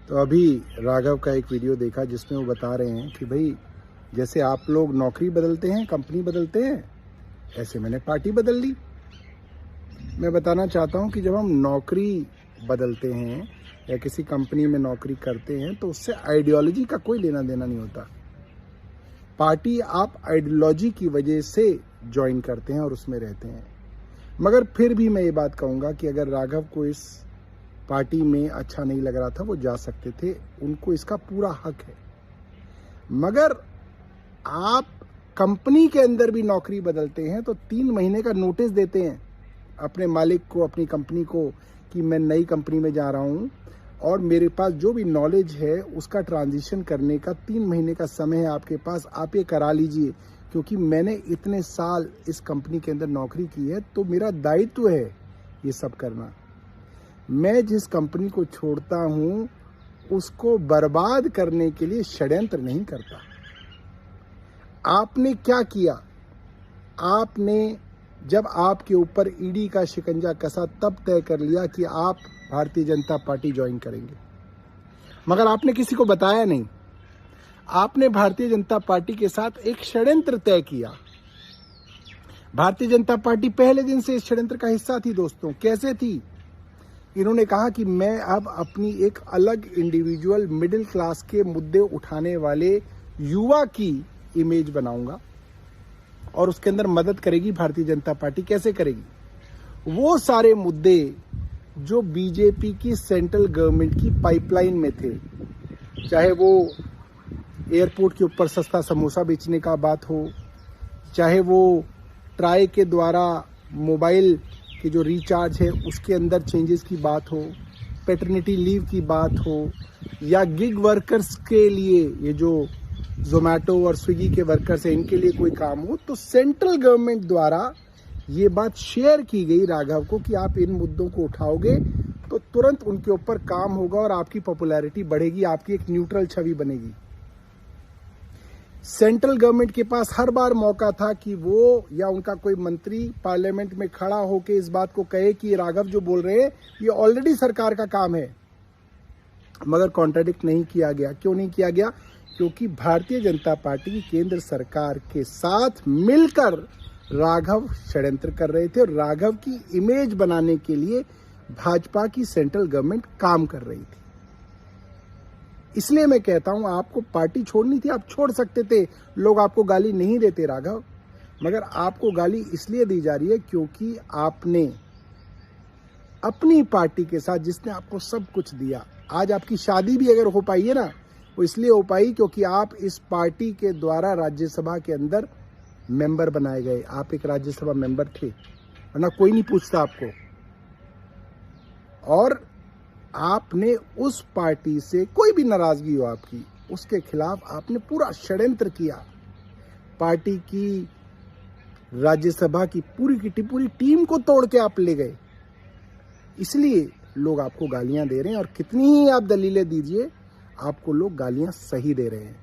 तो अभी राघव का एक वीडियो देखा जिसमें वो बता रहे हैं कि भाई जैसे आप लोग नौकरी बदलते हैं, कंपनी बदलते हैं, ऐसे मैंने पार्टी बदल ली। मैं बताना चाहता हूं कि जब हम नौकरी बदलते हैं या किसी कंपनी में नौकरी करते हैं तो उससे आइडियोलॉजी का कोई लेना देना नहीं होता। पार्टी आप आइडियोलॉजी की वजह से ज्वाइन करते हैं और उसमें रहते हैं। मगर फिर भी मैं ये बात कहूँगा कि अगर राघव को इस पार्टी में अच्छा नहीं लग रहा था, वो जा सकते थे, उनको इसका पूरा हक है। मगर आप कंपनी के अंदर भी नौकरी बदलते हैं तो 3 महीने का नोटिस देते हैं अपने मालिक को, अपनी कंपनी को, कि मैं नई कंपनी में जा रहा हूं और मेरे पास जो भी नॉलेज है उसका ट्रांजिशन करने का 3 महीने का समय है आपके पास, आप ये करा लीजिए, क्योंकि मैंने इतने साल इस कंपनी के अंदर नौकरी की है तो मेरा दायित्व है ये सब करना। मैं जिस कंपनी को छोड़ता हूं उसको बर्बाद करने के लिए षड्यंत्र नहीं करता। आपने क्या किया? आपने जब आपके ऊपर ईडी का शिकंजा कसा तब तय कर लिया कि आप भारतीय जनता पार्टी ज्वाइन करेंगे, मगर आपने किसी को बताया नहीं। आपने भारतीय जनता पार्टी के साथ एक षड्यंत्र तय किया। भारतीय जनता पार्टी पहले दिन से इस षड्यंत्र का हिस्सा थी। दोस्तों, कैसे थी? इन्होंने कहा कि मैं अब अपनी एक अलग इंडिविजुअल मिडिल क्लास के मुद्दे उठाने वाले युवा की इमेज बनाऊंगा और उसके अंदर मदद करेगी भारतीय जनता पार्टी। कैसे करेगी? वो सारे मुद्दे जो बीजेपी की सेंट्रल गवर्नमेंट की पाइपलाइन में थे, चाहे वो एयरपोर्ट के ऊपर सस्ता समोसा बेचने का बात हो, चाहे वो ट्राई के द्वारा मोबाइल की जो रिचार्ज है उसके अंदर चेंजेस की बात हो, पैटर्निटी लीव की बात हो, या गिग वर्कर्स के लिए ये जो जोमेटो और स्विगी के वर्कर्स हैं इनके लिए कोई काम हो, तो सेंट्रल गवर्नमेंट द्वारा ये बात शेयर की गई राघव को कि आप इन मुद्दों को उठाओगे तो तुरंत उनके ऊपर काम होगा और आपकी पॉपुलैरिटी बढ़ेगी, आपकी एक न्यूट्रल छवि बनेगी। सेंट्रल गवर्नमेंट के पास हर बार मौका था कि वो या उनका कोई मंत्री पार्लियामेंट में खड़ा होकर इस बात को कहे कि राघव जो बोल रहे हैं ये ऑलरेडी सरकार का काम है, मगर कॉन्ट्राडिक्ट नहीं किया गया। क्यों नहीं किया गया? क्योंकि भारतीय जनता पार्टी की केंद्र सरकार के साथ मिलकर राघव षड्यंत्र कर रहे थे और राघव की इमेज बनाने के लिए भाजपा की सेंट्रल गवर्नमेंट काम कर रही थी। इसलिए मैं कहता हूं, आपको पार्टी छोड़नी थी, आप छोड़ सकते थे, लोग आपको गाली नहीं देते राघव, मगर आपको गाली इसलिए दी जा रही है क्योंकि आपने अपनी पार्टी के साथ, जिसने आपको सब कुछ दिया, आज आपकी शादी भी अगर हो पाई है ना, वो इसलिए हो पाई क्योंकि आप इस पार्टी के द्वारा राज्यसभा के अंदर मेंबर बनाए गए। आप एक राज्यसभा मेंबर थे, वरना कोई नहीं पूछता आपको। और आपने उस पार्टी से कोई भी नाराजगी हो आपकी, उसके खिलाफ आपने पूरा षड्यंत्र किया। पार्टी की राज्यसभा की पूरी टीम को तोड़ के आप ले गए। इसलिए लोग आपको गालियां दे रहे हैं और कितनी ही आप दलीलें दीजिए, आपको लोग गालियां सही दे रहे हैं।